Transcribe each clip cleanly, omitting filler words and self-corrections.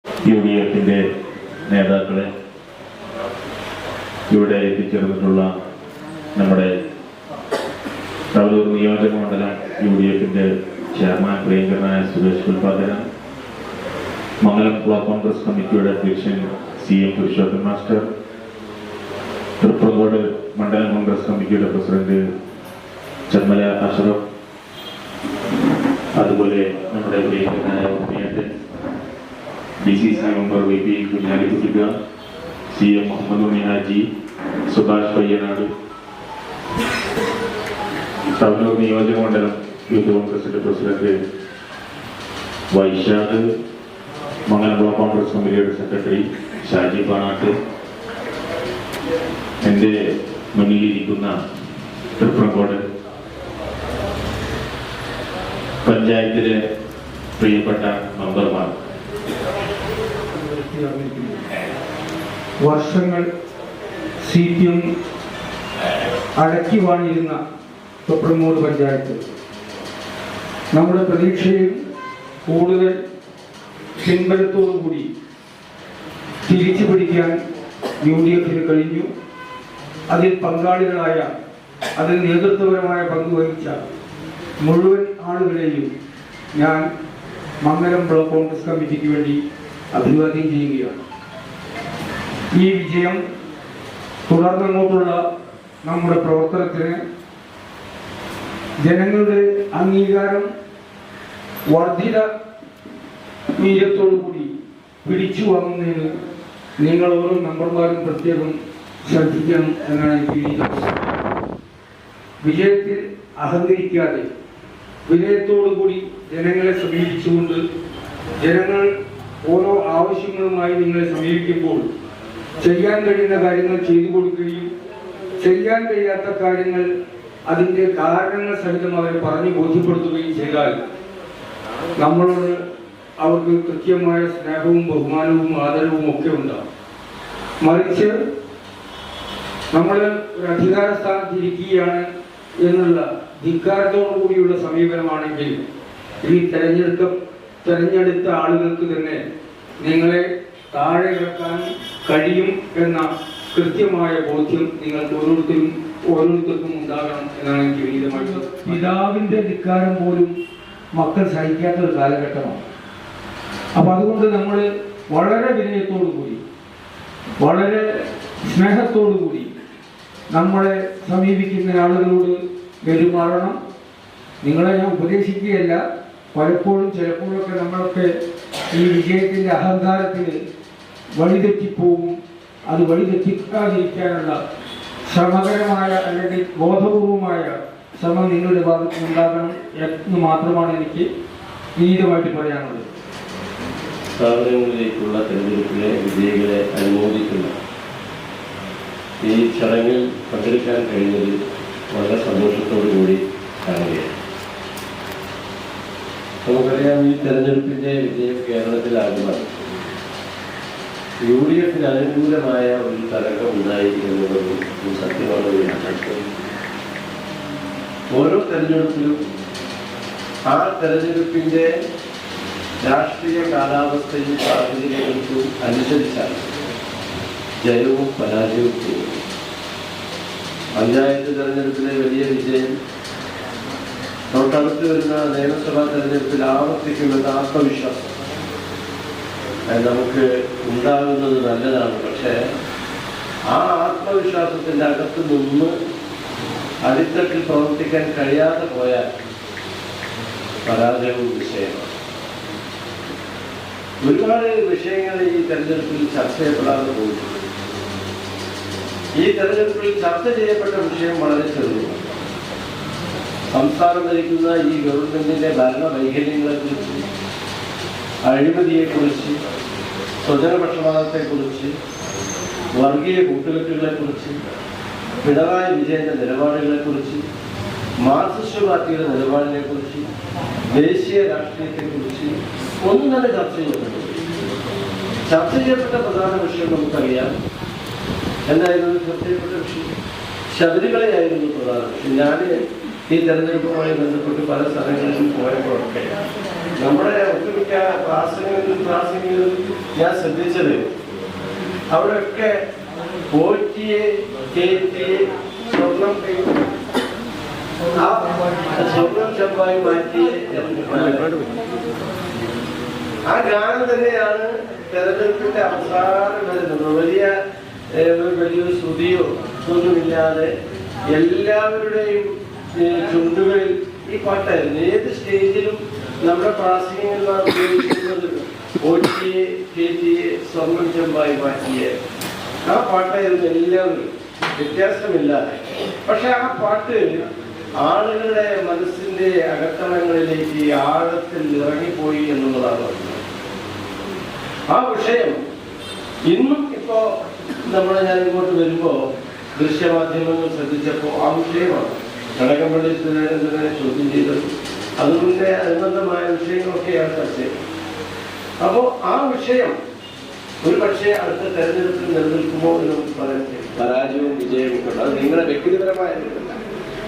യുഡിഎഫിന്റെ നേതാക്കളെ, ഇവിടെ എത്തിച്ചേർന്നിട്ടുള്ള നമ്മുടെ തവനൂർ നിയോജക മണ്ഡലം യുഡിഎഫിന്റെ ചെയർമാൻ പ്രിയങ്കരനായ സുരേഷ് ഉൽപാദന, മംഗലം ബ്ലോക്ക് കോൺഗ്രസ് കമ്മിറ്റിയുടെ അധ്യക്ഷൻ CM പുരുഷോത്തമൻ മാസ്റ്റർ, തൃപ്രങ്കോട് മണ്ഡലം കോൺഗ്രസ് കമ്മിറ്റിയുടെ പ്രസിഡന്റ് ചന്മല അഷ്റഫ്, അതുപോലെ നമ്മുടെ പ്രിയങ്കരനായ ഉണ്ണിയേട്ടൻ, DCC മെമ്പർ VP കുഞ്ഞാലിക്കുട്ടിക, CM മുഹമ്മദ് ഉണ്ണിഹാജി, സുഭാഷ് പയ്യനാട്, തവനൂർ നിയോജക മണ്ഡലം യൂത്ത് കോൺഗ്രസിന്റെ പ്രസിഡന്റ് വൈശാഖ്, മംഗലം ബ്ലോക്ക് കോൺഗ്രസ് കമ്മിറ്റിയുടെ സെക്രട്ടറി ഷാജി പാണാട്ട്, എൻ്റെ മുന്നിലിരിക്കുന്ന തൃപ്രങ്കോട് പഞ്ചായത്തിലെ പ്രിയപ്പെട്ട മെമ്പർമാർ, വർഷങ്ങൾ CPM അടക്കി വാണിരുന്ന തൃപ്രങ്കോട് പഞ്ചായത്ത് നമ്മുടെ പ്രതീക്ഷയിൽ കൂടുതൽ പിൻബലത്തോടുകൂടി തിരിച്ചു പിടിക്കാൻ UDFന് കഴിഞ്ഞു. അതിൽ പങ്കാളികളായ, അതിൽ നേതൃത്വപരമായ പങ്കുവഹിച്ച മുഴുവൻ ആളുകളെയും ഞാൻ മംഗലം ബ്ലോക്ക് കോൺഗ്രസ് കമ്മിറ്റിക്ക് വേണ്ടി അഭിവാദ്യം ചെയ്യുകയാണ്. ഈ വിജയം തുടർന്നങ്ങോട്ടുള്ള നമ്മുടെ പ്രവർത്തനത്തിന് ജനങ്ങളുടെ അംഗീകാരം വർദ്ധിത വീര്യത്തോടുകൂടി പിടിച്ചു വാങ്ങുന്നതിന് നിങ്ങൾ ഓരോ മെമ്പർമാരും പ്രത്യേകം ശ്രദ്ധിക്കണം എന്നാണ് എനിക്ക് വിജയത്തിൽ അഹങ്കരിക്കാതെ വിനയത്തോടുകൂടി ജനങ്ങളെ സമീപിച്ചുകൊണ്ട്, ജനങ്ങൾ ഓരോ ആവശ്യങ്ങളുമായി നിങ്ങളെ സമീപിക്കുമ്പോൾ ചെയ്യാൻ കഴിയുന്ന കാര്യങ്ങൾ ചെയ്തു കൊടുക്കുകയും ചെയ്യാൻ കഴിയാത്ത കാര്യങ്ങൾ അതിൻ്റെ കാരണങ്ങൾ സഹിതം അവരെ പറഞ്ഞു ബോധ്യപ്പെടുത്തുകയും ചെയ്താൽ നമ്മളോട് അവർക്ക് കൃത്യമായ സ്നേഹവും ബഹുമാനവും ആദരവും ഒക്കെ ഉണ്ടാകും. മറിച്ച് നമ്മൾ ഒരു അധികാര സ്ഥാനത്ത് ഇരിക്കുകയാണ് എന്നുള്ള ധിക്കാരത്തോടു കൂടിയുള്ള സമീപനമാണെങ്കിൽ ഈ തെരഞ്ഞെടുത്ത ആളുകൾക്ക് തന്നെ നിങ്ങളെ താഴെ ഇറക്കാൻ കഴിയും എന്ന കൃത്യമായ ബോധ്യം നിങ്ങൾക്ക് ഓരോരുത്തർക്കും ഉണ്ടാകണം എന്നാണ് എനിക്ക് വിനീതമായിട്ട്. പിതാവിന്റെ ധിക്കാരം പോലും മക്കൾ സഹിക്കാത്ത ഒരു കാലഘട്ടമാണ്. അപ്പൊ അതുകൊണ്ട് നമ്മൾ വളരെ വിനയത്തോടു കൂടി, വളരെ സ്നേഹത്തോടു കൂടി നമ്മളെ സമീപിക്കുന്ന ആളുകളോട് പെരുമാറണം. നിങ്ങളെ ഞാൻ ഉപദേശിക്കുകയല്ല, പലപ്പോഴും ചിലപ്പോഴൊക്കെ നമ്മളൊക്കെ ഈ വിജയത്തിന്റെ അഹങ്കാരത്തിന് വഴിതെറ്റിപ്പോവും. അത് വഴിതെറ്റിക്കാതിരിക്കാനുള്ള ശ്രമകരമായ അല്ലെങ്കിൽ ബോധപൂർവമായ ശ്രമം നിങ്ങളുടെ ഭാഗത്ത് ഉണ്ടാകണം എന്ന് മാത്രമാണ് എനിക്ക് വിനീതമായിട്ട് പറയാനുള്ളത്. സ്ഥാപനങ്ങളിലേക്കുള്ള തെരഞ്ഞെടുപ്പിലെ വിജയികളെ അനുമോദിക്കുന്ന ഈ ചടങ്ങിൽ പങ്കെടുക്കാൻ കഴിഞ്ഞതിൽ വളരെ സന്തോഷത്തോടു കൂടി കാണുകയാണ്. നമുക്കറിയാം, ഈ തെരഞ്ഞെടുപ്പിന്റെ വിജയം കേരളത്തിലാകുമ്പോൾ UDFന് അനുകൂലമായ ഒരു തരംഗം ഉണ്ടായി എന്നുള്ളതും സത്യമാണ്. ഓരോ തെരഞ്ഞെടുപ്പിലും ആ തെരഞ്ഞെടുപ്പിന്റെ രാഷ്ട്രീയ കാലാവസ്ഥയും സാഹചര്യങ്ങൾക്കും അനുസരിച്ചാണ് ജയവും പരാജയവും ചെയ്യുന്നത്. പഞ്ചായത്ത് തെരഞ്ഞെടുപ്പിലെ വലിയ വിജയം തൊട്ടടുത്ത് വരുന്ന നിയമസഭാ തെരഞ്ഞെടുപ്പിൽ ആവർത്തിക്കുമെന്ന ആത്മവിശ്വാസം നമുക്ക് ഉണ്ടാകുന്നത് നല്ലതാണ്. പക്ഷേ ആ ആത്മവിശ്വാസത്തിൻ്റെ അകത്ത് നിന്ന് അടിത്തട്ടിൽ പ്രവർത്തിക്കാൻ കഴിയാതെ പോയാൽ പരാജയവും വിഷയമാണ്. ഒരുപാട് വിഷയങ്ങൾ ഈ തെരഞ്ഞെടുപ്പിൽ ചർച്ച ചെയ്യപ്പെടാതെ പോയിട്ടുണ്ട്. ഈ തെരഞ്ഞെടുപ്പിൽ ചർച്ച ചെയ്യപ്പെട്ട വിഷയം വളരെ ചെറുതാണ്. സംസ്ഥാനം ഭരിക്കുന്ന ഈ ഗവൺമെന്റിന്റെ ഭരണവൈകല്യങ്ങളെക്കുറിച്ച്, അഴിമതിയെക്കുറിച്ച്, സ്വജനപക്ഷപാതത്തെക്കുറിച്ച്, വർഗീയ കൂട്ടുകെട്ടുകളെക്കുറിച്ച്, പിണറായി വിജയന്റെ നിലപാടുകളെക്കുറിച്ച്, മാർക്സിസ്റ്റ് പാർട്ടിയുടെ നിലപാടിനെക്കുറിച്ച്, ദേശീയ രാഷ്ട്രീയത്തെക്കുറിച്ച് ഒന്നും തന്നെ ചർച്ച ചെയ്യപ്പെട്ട പ്രധാന വിഷയം നമുക്കറിയാം. എന്തായിരുന്നു ചർച്ച ചെയ്യപ്പെട്ട വിഷയം? ശബരിമലയായിരുന്നു പ്രധാന വിഷയം. ഞാൻ ഈ തെരഞ്ഞെടുപ്പുമായി ബന്ധപ്പെട്ട് പല സ്ഥലങ്ങളിലും പോയപ്പോഴൊക്കെ നമ്മുടെ ഒട്ടുമിക്ക പ്രാസംഗികളിലും ഞാൻ ശ്രദ്ധിച്ചത് അവിടെയൊക്കെ പോറ്റിയെ കയറ്റിയെ സ്വർണം ചെമ്പായി മാറ്റി ആ ഗാനം തന്നെയാണ് തെരഞ്ഞെടുപ്പിന്റെ അവസാനം വരുന്നത്. വലിയൊരു ശ്രുതിയോ ഒന്നുമില്ലാതെ എല്ലാവരുടെയും ചുണ്ടുകളിൽ ഈ പാട്ടായിരുന്നു. ഏത് സ്റ്റേജിലും നമ്മുടെ പ്രാസംഗികന്മാർ ഉപയോഗിക്കുന്നത് ഓറ്റിയെ കേറ്റിയെ സ്വർണം ചെമ്പായി മാറ്റിയെ ആ പാട്ടായിരുന്നു എല്ലാവരും, വ്യത്യാസമില്ലാതെ. പക്ഷെ ആ പാട്ട് ആളുകളുടെ മനസ്സിന്റെ അകത്തളങ്ങളിലേക്ക് ആഴത്തിൽ ഇറങ്ങിപ്പോയി എന്നുള്ളതാണ്. ആ വിഷയം ഇന്നും ഇപ്പോ ഞാൻ ഇങ്ങോട്ട് വരുമ്പോ ദൃശ്യമാധ്യമങ്ങൾ ശ്രദ്ധിച്ചപ്പോൾ ആ വിഷയമാണ് കടകംപള്ളി സുരേന്ദ്രനെ ചോദ്യം ചെയ്തത്. അതുകൊണ്ട് അനുബന്ധമായ വിഷയങ്ങളൊക്കെയാണ് ചർച്ച ചെയ്യുന്നത്. അപ്പോൾ ആ വിഷയം ഒരു പക്ഷേ അടുത്ത തെരഞ്ഞെടുപ്പിൽ നിലനിൽക്കുമോ എന്ന് പറയാൻ പരാജയവും വിജയവും ഉണ്ട്. അത് നിങ്ങളുടെ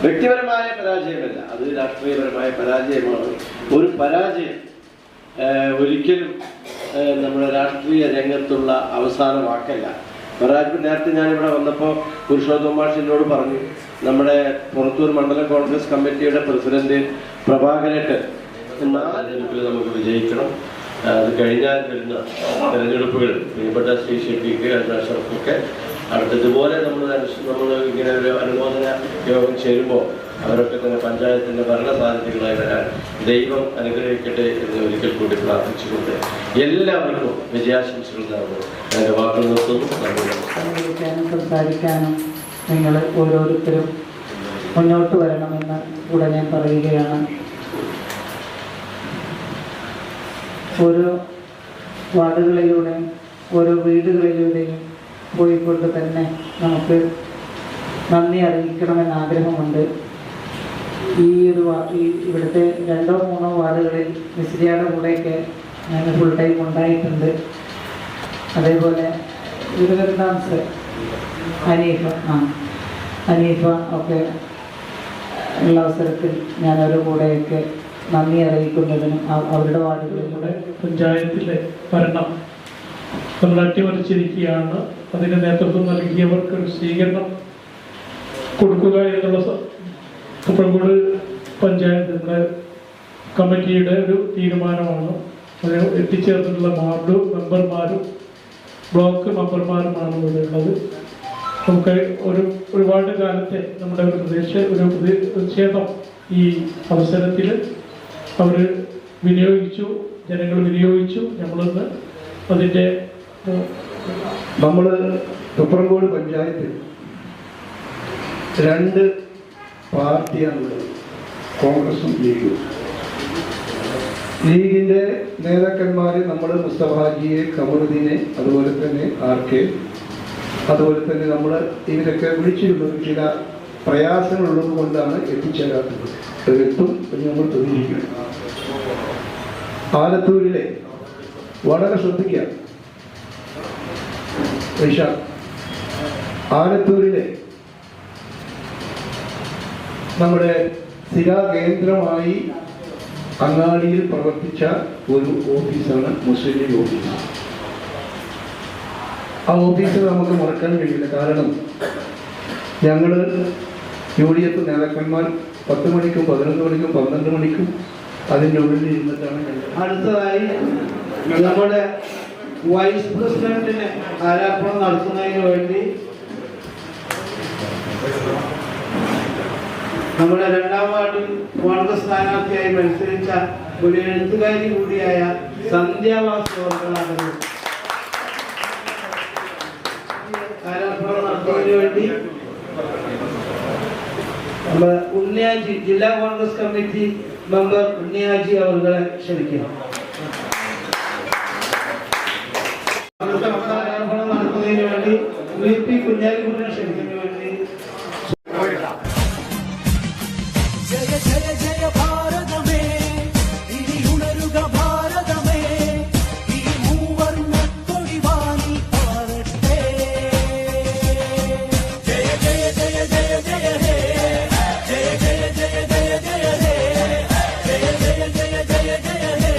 വ്യക്തിപരമായ പരാജയമല്ല, അത് രാഷ്ട്രീയപരമായ പരാജയമാണ്. ഒരു പരാജയം ഒരിക്കലും നമ്മുടെ രാഷ്ട്രീയ രംഗത്തുള്ള അവസാന വാക്കല്ല. പരാജയം നേരത്തെ ഞാനിവിടെ വന്നപ്പോൾ പുരുഷോത്തമ മാഷിനോട് പറഞ്ഞു, നമ്മുടെ പുറത്തൂർ മണ്ഡലം കോൺഗ്രസ് കമ്മിറ്റിയുടെ പ്രസിഡന്റ് പ്രഭാകരേട്ടൻ 4 തെരഞ്ഞെടുപ്പിൽ നമുക്ക് വിജയിക്കണം. അത് കഴിഞ്ഞാൽ വരുന്ന തെരഞ്ഞെടുപ്പുകൾ പ്രിയപ്പെട്ട ശ്രീ ഷെഫീഖ് അഷ്റഫൊക്കെ അടുത്തതുപോലെ നമ്മൾ ഇങ്ങനെ ഒരു അനുമോദന യോഗം ചേരുമ്പോൾ അവരൊക്കെ തന്നെ പഞ്ചായത്തിന്റെ ഭരണസാരഥികളായി വരാൻ ദൈവം അനുഗ്രഹിക്കട്ടെ എന്ന് ഒരിക്കൽ കൂടി പ്രാർത്ഥിച്ചുകൊണ്ട് എല്ലാവർക്കും വിജയാശംസകൾ നൽകുന്നു. എൻ്റെ വാക്കുകൾ നിർത്തുന്നു. സംസാരിക്കാനും നിങ്ങൾ ഓരോരുത്തരും മുന്നോട്ട് വരണമെന്ന് കൂടെ ഞാൻ പറയുകയാണ്. ഓരോ വാർഡുകളിലൂടെയും ഓരോ വീടുകളിലൂടെയും പോയിക്കൊണ്ട് തന്നെ നമുക്ക് നന്ദി അറിയിക്കണമെന്ന് ആഗ്രഹമുണ്ട്. ഇവിടുത്തെ 2-3 വാർഡുകളിൽ മിസ്രിയുടെ കൂടെയൊക്കെ ഞാൻ ഫുൾ ടൈം ഉണ്ടായിട്ടുണ്ട്. അതേപോലെ ഇരുപതാംസ് ഹനീഫ ഒക്കെ ഉള്ള അവസരത്തിൽ ഞാൻ അവരുടെ കൂടെയൊക്കെ നന്ദി അറിയിക്കുന്നതിനും അവരുടെ വാർഡുകളിലൂടെ പഞ്ചായത്തിലെ ഭരണം നമ്മൾ അട്ടിമറിച്ചിരിക്കുകയാണ്. അതിന് നേതൃത്വം നൽകിയവർക്ക് ഒരു സ്വീകരണം കൊടുക്കുക എന്നുള്ള തുപ്പഴങ്കോട് പഞ്ചായത്തിൻ്റെ കമ്മിറ്റിയുടെ ഒരു തീരുമാനമാണ്. അതിന് എത്തിച്ചേർന്നിട്ടുള്ള വാർഡ് മെമ്പർമാരും ബ്ലോക്ക് മെമ്പർമാരുമാണ് ഇവിടെ ഉള്ളത്. നമുക്ക് ഒരുപാട് കാലത്തെ നമ്മുടെ ഒരു പ്രതിഷേധം ഈ അവസരത്തിൽ അവർ വിനിയോഗിച്ചു, ജനങ്ങൾ വിനിയോഗിച്ചു. നമ്മളിന്ന് അതിൻ്റെ നമ്മൾ തുപ്പറങ്കോട് പഞ്ചായത്തിൽ 2 പാർട്ടിയാണുള്ളത്, കോൺഗ്രസും ലീഗും. ലീഗിൻ്റെ നേതാക്കന്മാർ നമ്മൾ മുസ്തഫാജിയെ, കമറുദ്ദീനെ, അതുപോലെ തന്നെ RK, അതുപോലെ തന്നെ നമ്മൾ ഇവരൊക്കെ വിളിച്ചിരുന്നത് ചില പ്രയാസങ്ങളുള്ളത് കൊണ്ടാണ് എത്തിച്ചേരാത്തത്. എത്തും എന്ന് നമ്മൾ പ്രതീക്ഷിക്കണം. ആലത്തൂരിലെ വളരെ ശ്രദ്ധിക്കാം, ആലത്തൂരിലെ നമ്മുടെ സ്ഥിരാകേന്ദ്രമായി അങ്ങാടിയിൽ പ്രവർത്തിച്ച ഒരു ഓഫീസാണ് മുസ്ലിം ലീഗ് ഓഫീസ്. ആ ഓഫീസ് നമുക്ക് മറക്കാൻ കഴിയില്ല. കാരണം ഞങ്ങൾ UDF നേതാക്കന്മാർ 10 മണിക്കും 11 മണിക്കും 12 മണിക്കും അതിൻ്റെ ഉള്ളിൽ ഇരുന്നിട്ടാണ്. അടുത്തതായി നമ്മുടെ വൈസ് പ്രസിഡന്റിന് ആരാപ്പണം നടത്തുന്നതിന് വേണ്ടി നമ്മുടെ 2ാം വാർഡിൽ കോൺഗ്രസ് സ്ഥാനാർത്ഥിയായി മത്സരിച്ച ഒരു എഴുത്തുകാരി കൂടിയായ സന്ധ്യാവാസവർക്കാണ് ആരാപ്പണം നടത്തുന്നതിന് വേണ്ടി നമ്മുടെ ഉണ്ണിയാജി, ജില്ലാ കോൺഗ്രസ് കമ്മിറ്റി മെമ്പർ ഉണ്ണിയാജി അവരുടെ ക്ഷണിക്കുന്നു. നടത്തുന്നതിന് വേണ്ടി VP കുഞ്ഞാലിക്കുട്ടിനെ ക്ഷണിക്കുന്നതിന് വേണ്ടി ജയ ജയ ജയ ഭാരതമേ, ഇനി ഉണരുക ഭാരതമേ, ഈ മൂവർണ്ണക്കൊടി വാനിൽ പാറട്ടെ. ജയ ജയ ജയ ജയ ജയ ഹേ, ജയ ജയ ജയ ജയ ജയ ഹേ, ജയ ജയ ജയ ജയ ജയ ഹേ.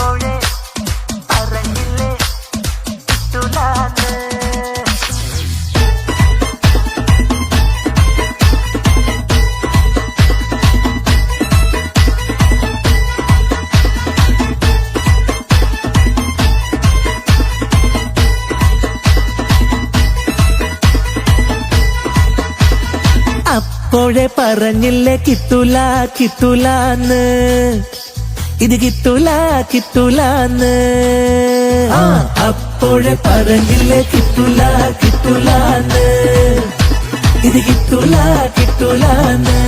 അപ്പോഴേ പറഞ്ഞില്ലേ കിട്ടൂലാന്ന്. അപ്പോഴേ പറഞ്ഞില്ലേ കിട്ടൂല കിട്ടൂലാന്ന്, ഇത് കിട്ടൂല കിട്ടൂലാന്ന്. അപ്പോഴേ പറഞ്ഞില്ലേ കിട്ടൂല കിട്ടൂലാന്ന്, ഇത് കിട്ടൂല കിട്ടൂലാന്ന്.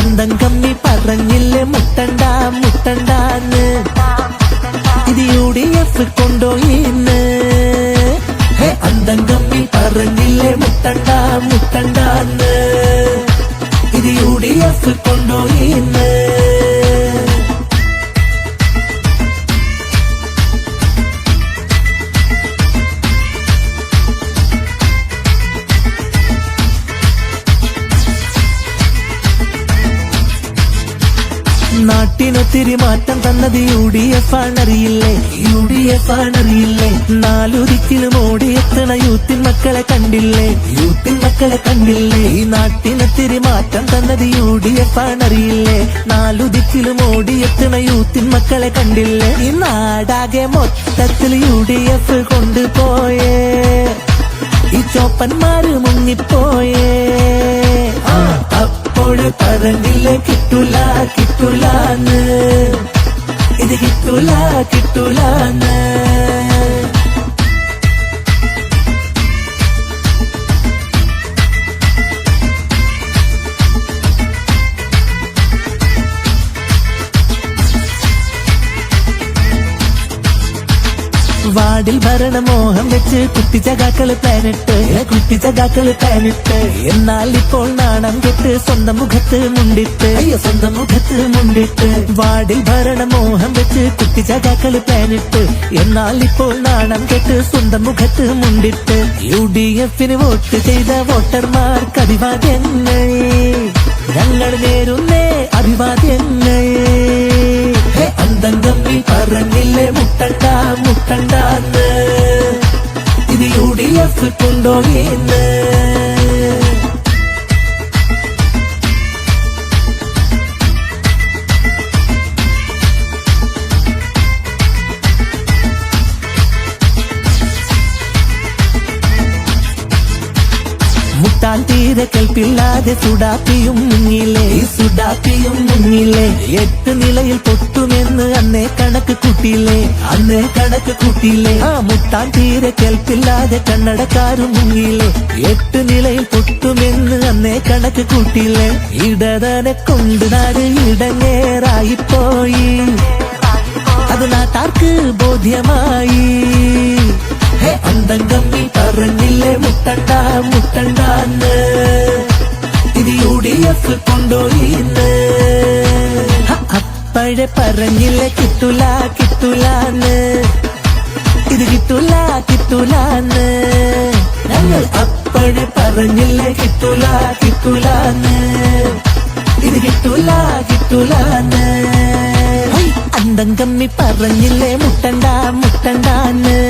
അന്തം കമ്മി പറഞ്ഞില്ലേ മുട്ടണ്ട മുട്ടണ്ടാന്ന്, ഇത് UDF കൊണ്ടോയിന്ന്. അന്തം കമ്മി പറഞ്ഞില്ലേ മുട്ടണ്ട മുട്ടണ്ടാന്ന്, ഇത് UDF കൊണ്ടോയിന്ന്. നാട്ടിനൊത്തിരി മാറ്റം തന്നത് UDF ആണറിയില്ലേ, UDF ആണറിയില്ലേ. 4 ദിക്കിലും ഓടിയെത്തണ യൂത്തിൻ മക്കളെ കണ്ടില്ലേ, യൂത്തിൻ മക്കളെ കണ്ടില്ലേ. ഈ നാട്ടിനൊത്തിരി മാറ്റം തന്നത് UDF ആണറിയില്ലേ, 4 ദിക്കിലും ഓടിയെത്തണ യൂത്തിൻ മക്കളെ കണ്ടില്ലേ. ഈ നാടാകെ മൊത്തത്തിൽ UDF കൊണ്ടുപോയേ, ഈ ചോപ്പന്മാര് മുങ്ങിപ്പോയേ. അപ്പോഴ് പറഞ്ഞില്ലേ കിട്ടൂല കിട്ടൂലാന്ന്, ഇത് കിട്ടൂല കിട്ടൂലാന്ന്. വാർഡിൽ ഭരണമോഹം വെച്ച് കുട്ടിച്ചകാക്കള് പ്ലാനിട്ട്, കുട്ടിച്ചകാക്കള് പ്ലാനിട്ട്. എന്നാൽ ഇപ്പോൾ നാണം കെട്ട് സ്വന്തം മുഖത്ത് മുണ്ടിട്ട്, സ്വന്തം മുഖത്ത് മുണ്ടിട്ട്. വാർഡിൽ ഭരണമോഹം വെച്ച് കുട്ടിച്ചകാക്കള് പ്ലാനിട്ട്, എന്നാൽ ഇപ്പോൾ നാണം കെട്ട് സ്വന്തം മുഖത്ത് മുണ്ടിട്ട്. UDFന് വോട്ട് ചെയ്ത വോട്ടർമാർക്ക് അഭിവാദ്യങ്ങൾ, ഞങ്ങൾ നേരുന്നേ അഭിവാദ്യങ്ങൾ. അന്തം കമ്മി പറഞ്ഞില്ലേ മുട്ടണ്ട മുട്ടണ്ടാന്ന്, ഇത് UDF കൊണ്ടോയിന്ന്. മുട്ടാൻ തീരെ കേൾപ്പില്ലാതെ സുഡാപ്പിയും മുങ്ങില്ലേ, സുഡാപ്പിയും മുങ്ങില്ലേ. 8 നിലയിൽ പൊട്ടുമെന്ന് അന്നേ കണക്ക് കൂട്ടിയില്ലേ, അന്നേ കണക്ക് കൂട്ടിയില്ലേ. മുട്ടാൻ തീരെ കേൾപ്പില്ലാതെ കന്നടക്കാരും മുങ്ങിയില്ലേ, 8 നിലയിൽ പൊട്ടുമെന്ന് അന്നേ കണക്ക് കൂട്ടിയില്ലേ. ഇടതനെ കൊണ്ട് നാട് ഇടങ്ങേറായിപ്പോയി, അത് നാട്ടാർക്ക് ബോധ്യമായി. അന്തം കമ്മി പറഞ്ഞില്ലേ മുട്ടണ്ട മുട്ടണ്ടാന്ന്, ഇത് UDF കൊണ്ടോയിന്ന്. അപ്പോഴേ പറഞ്ഞില്ലേ കിട്ടൂല കിട്ടൂലാന്ന്, ഇത് കിട്ടൂല കിട്ടൂലാന്ന്. ഞങ്ങൾ അപ്പോഴേ പറഞ്ഞില്ലേ കിട്ടൂല കിട്ടൂലാന്ന്, ഇത് കിട്ടൂല കിട്ടൂലാന്ന്. അന്തം കമ്മി പറഞ്ഞില്ലേ മുട്ടണ്ട മുട്ടണ്ടാന്ന്.